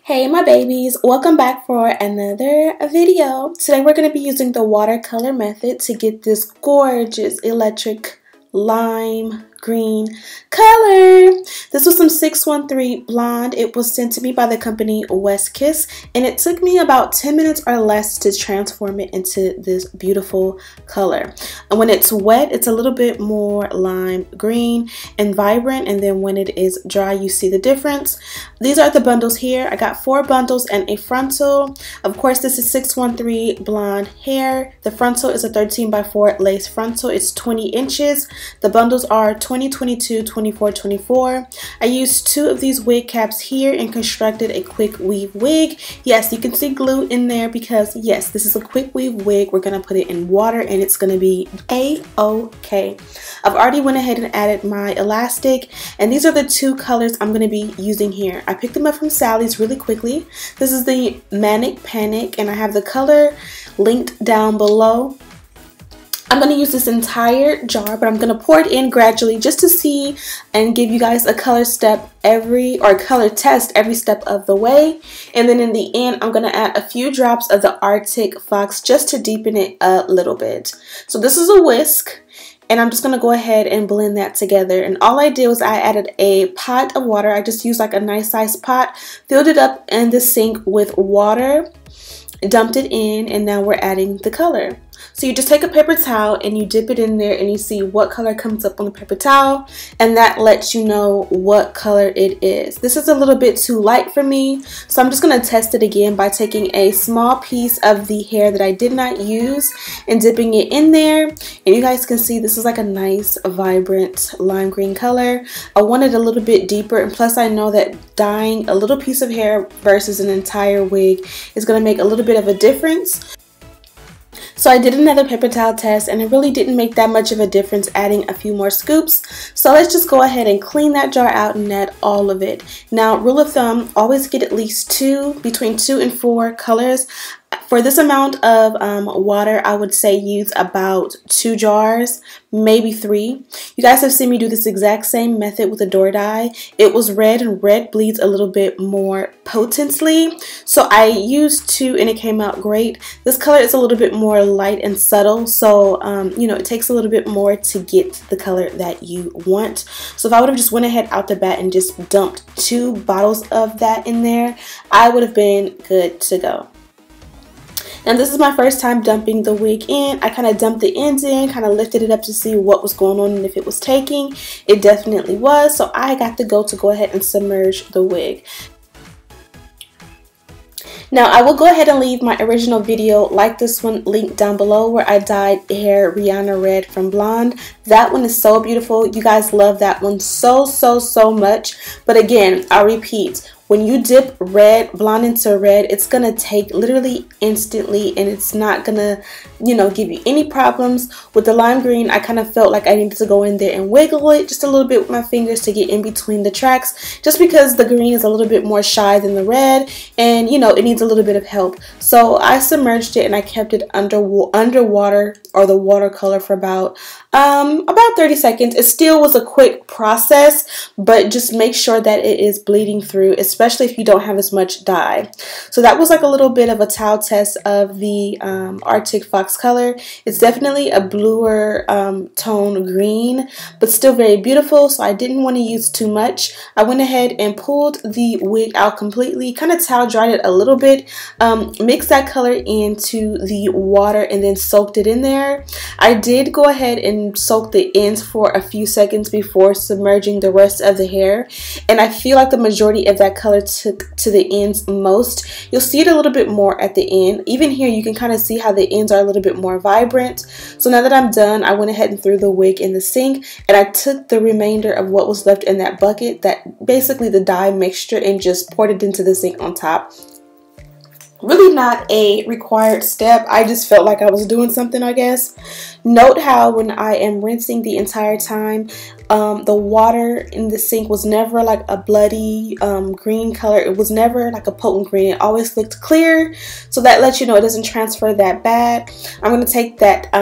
Hey my babies, welcome back for another video. Today we're going to be using the watercolor method to get this gorgeous electric lime green color. This was some 613 blonde. It was sent to me by the company Westkiss, and it took me about 10 minutes or less to transform it into this beautiful color. And when it's wet, it's a little bit more lime green and vibrant, and then when it is dry, you see the difference. These are the bundles here. I got 4 bundles and a frontal. Of course, this is 613 blonde hair. The frontal is a 13x4 lace frontal. It's 20 inches. The bundles are 20, 22, 24, 24. I used 2 of these wig caps here and constructed a quick weave wig. Yes, you can see glue in there because yes, this is a quick weave wig. We're gonna put it in water and it's gonna be a-okay. I've already went ahead and added my elastic, and these are the 2 colors I'm gonna be using here. I picked them up from Sally's really quickly. This is the Manic Panic, and I have the color linked down below. I'm going to use this entire jar, but I'm going to pour it in gradually just to see and give you guys a color step color test every step of the way. And then in the end, I'm going to add a few drops of the Arctic Fox just to deepen it a little bit. So this is a whisk, and I'm just going to go ahead and blend that together. And all I did was I added a pot of water. I just used like a nice sized pot, filled it up in the sink with water, dumped it in, and now we're adding the color. So you just take a paper towel and you dip it in there and you see what color comes up on the paper towel, and that lets you know what color it is. This is a little bit too light for me, so I'm just going to test it again by taking a small piece of the hair that I did not use and dipping it in there. And you guys can see this is like a nice vibrant lime green color. I want it a little bit deeper, and plus I know that dyeing a little piece of hair versus an entire wig is going to make a little bit of a difference. So I did another paper towel test, and it really didn't make that much of a difference adding a few more scoops. So let's just go ahead and clean that jar out and add all of it. Now, rule of thumb, always get at least between 2 and 4 colors. For this amount of water, I would say use about 2 jars, maybe 3. You guys have seen me do this exact same method with a door dye. It was red, and red bleeds a little bit more potently. So I used 2 and it came out great. This color is a little bit more light and subtle, so you know, it takes a little bit more to get the color that you want. So if I would have just went ahead out the bat and just dumped 2 bottles of that in there, I would have been good to go. And this is my first time dumping the wig in. I kind of dumped the ends in, kind of lifted it up to see what was going on and if it was taking. It definitely was, so I got to go ahead and submerge the wig. Now, I will go ahead and leave my original video like this one linked down below where I dyed hair Rihanna red from blonde. That one is so beautiful. You guys love that one so much. But again, I'll repeat. When you dip blonde into red, it's going to take literally instantly, and it's not going to, you know, give you any problems. With the lime green, I kind of felt like I needed to go in there and wiggle it just a little bit with my fingers to get in between the tracks, just because the green is a little bit more shy than the red, and, you know, it needs a little bit of help. So I submerged it and I kept it underwater, or the watercolor, for about 30 seconds. It still was a quick process, but just make sure that it is bleeding through, especially if you don't have as much dye. So that was like a little bit of a towel test of the Arctic Fox color. It's definitely a bluer tone green, but still very beautiful, so I didn't want to use too much. I went ahead and pulled the wig out completely, kind of towel dried it a little bit, mixed that color into the water, and then soaked it in there. I did go ahead and soak the ends for a few seconds before submerging the rest of the hair, and I feel like the majority of that color took to the ends most. You'll see it a little bit more at the end. Even here you can kind of see how the ends are a little bit more vibrant. So now that I'm done, I went ahead and threw the wig in the sink, and I took the remainder of what was left in that bucket, that basically the dye mixture, and just poured it into the sink on top. Really not a required step. I just felt like I was doing something, I guess. Note how when I am rinsing the entire time, the water in the sink was never like a bloody green color. It was never like a potent green. It always looked clear. So that lets you know it doesn't transfer that bad. I'm going to take that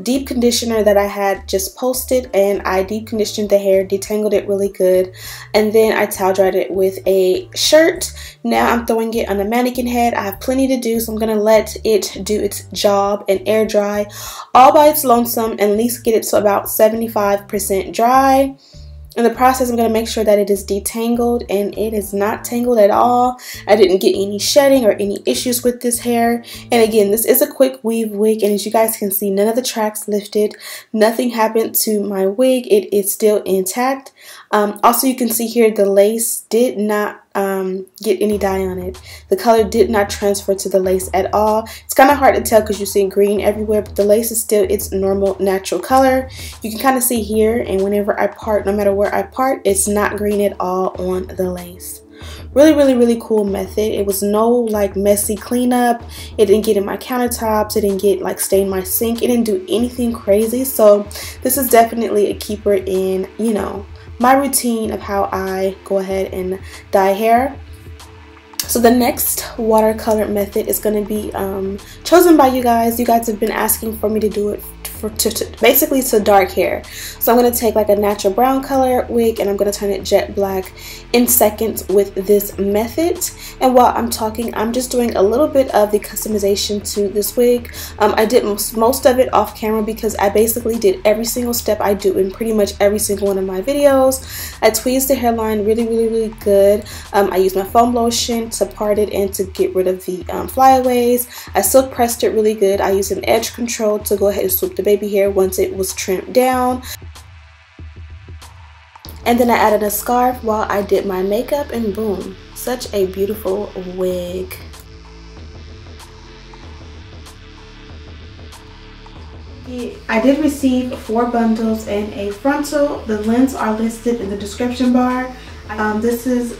deep conditioner that I had just posted, and I deep conditioned the hair, detangled it really good, and then I towel dried it with a shirt. Now I'm throwing it on a mannequin head. I have plenty to do, so I'm going to let it do its job and air dry all by its lonesome, and at least get it to about 75% dry. In the process, I'm going to make sure that it is detangled, and it is not tangled at all. I didn't get any shedding or any issues with this hair. And again, this is a quick weave wig, and as you guys can see, none of the tracks lifted. Nothing happened to my wig. It is still intact. Also, you can see here the lace did not get any dye on it. The color did not transfer to the lace at all. It's kind of hard to tell because you see green everywhere, but the lace is still its normal natural color. You can kind of see here, and whenever I part, no matter where I part, it's not green at all on the lace. Really cool method. It was no like messy cleanup. It didn't get in my countertops. It didn't get like stain my sink. It didn't do anything crazy. So this is definitely a keeper in, you know, my routine of how I go ahead and dye hair. So the next watercolor method is going to be chosen by you guys. You guys have been asking for me to do it basically to dark hair. So I'm going to take like a natural brown color wig, and I'm going to turn it jet black in seconds with this method. And while I'm talking, I'm just doing a little bit of the customization to this wig. I did most of it off camera because I basically did every single step I do in pretty much every single one of my videos. I tweezed the hairline really good. I used my foam lotion to part it and to get rid of the flyaways. I silk pressed it really good. I used an edge control to go ahead and swoop the baby hair once it was trimmed down. And then I added a scarf while I did my makeup, and boom, such a beautiful wig. I did receive 4 bundles and a frontal. The lengths are listed in the description bar. This is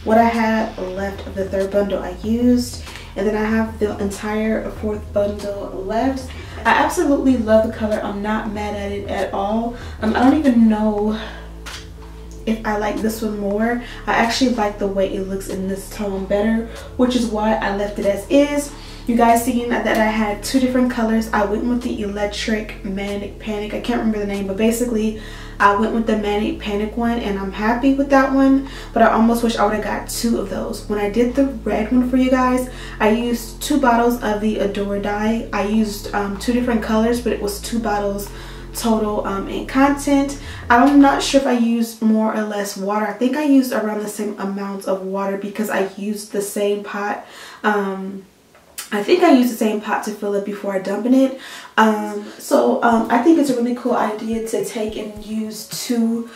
what I had left of the 3rd bundle I used, and then I have the entire 4th bundle left. I absolutely love the color. I'm not mad at it at all. I don't even know if I like this one more. I actually like the way it looks in this tone better, which is why I left it as is. You guys seen that I had 2 different colors. I went with the Electric Manic Panic. I can't remember the name, but basically I went with the Manic Panic one, and I'm happy with that one, but I almost wish I would have got 2 of those. When I did the red one for you guys, I used 2 bottles of the Adore dye. I used 2 different colors, but it was 2 bottles total in content. I'm not sure if I used more or less water. I think I used around the same amount of water because I used the same pot. I think I used the same pot to fill it before dumping it. I think it's a really cool idea to take and use 2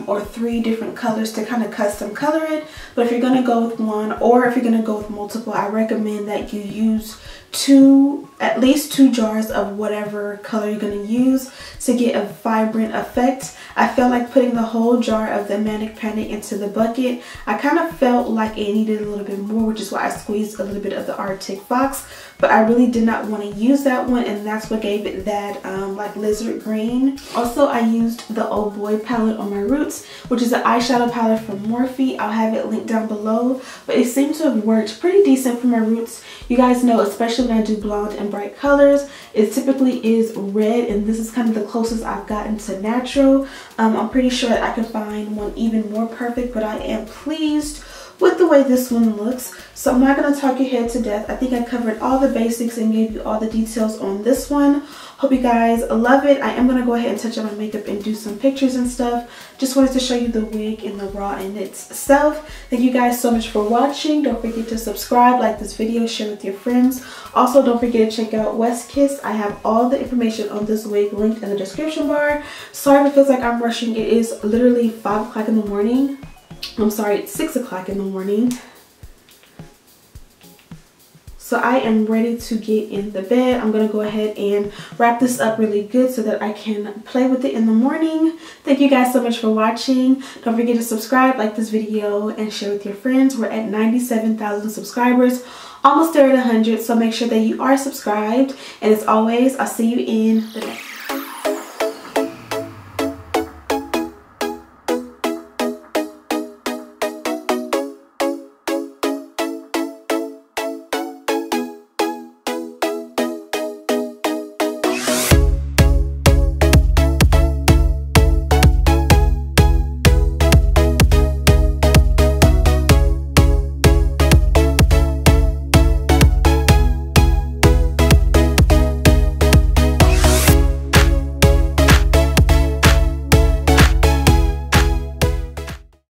or 3 different colors to kind of custom color it. But if you're going to go with one, or if you're going to go with multiple, I recommend that you use at least 2 jars of whatever color you're going to use to get a vibrant effect. I felt like putting the whole jar of the Manic Panic into the bucket. I kind of felt like it needed a little bit more, which is why I squeezed a little bit of the Arctic Fox, but I really did not want to use that one, and that's what gave it that like lizard green. Also, I used the Oh Boy palette on my roots, which is an eyeshadow palette from Morphe. I'll have it linked down below, but it seemed to have worked pretty decent for my roots. You guys know, especially when I do blonde and bright colors, it typically is red, and this is kind of the closest I've gotten to natural. I'm pretty sure that I can find one even more perfect, but I am pleased with the way this one looks. So I'm not going to talk your head to death. I think I covered all the basics and gave you all the details on this one. Hope you guys love it. I am going to go ahead and touch up my makeup and do some pictures and stuff. Just wanted to show you the wig in the raw in itself. Thank you guys so much for watching. Don't forget to subscribe, like this video, share with your friends. Also, don't forget to check out Westkiss. I have all the information on this wig linked in the description bar. Sorry if it feels like I'm rushing. It is literally 5 o'clock in the morning. I'm sorry, it's 6 o'clock in the morning. So I am ready to get in the bed. I'm going to go ahead and wrap this up really good so that I can play with it in the morning. Thank you guys so much for watching. Don't forget to subscribe, like this video, and share with your friends. We're at 97,000 subscribers, almost there at 100, so make sure that you are subscribed. And as always, I'll see you in the next.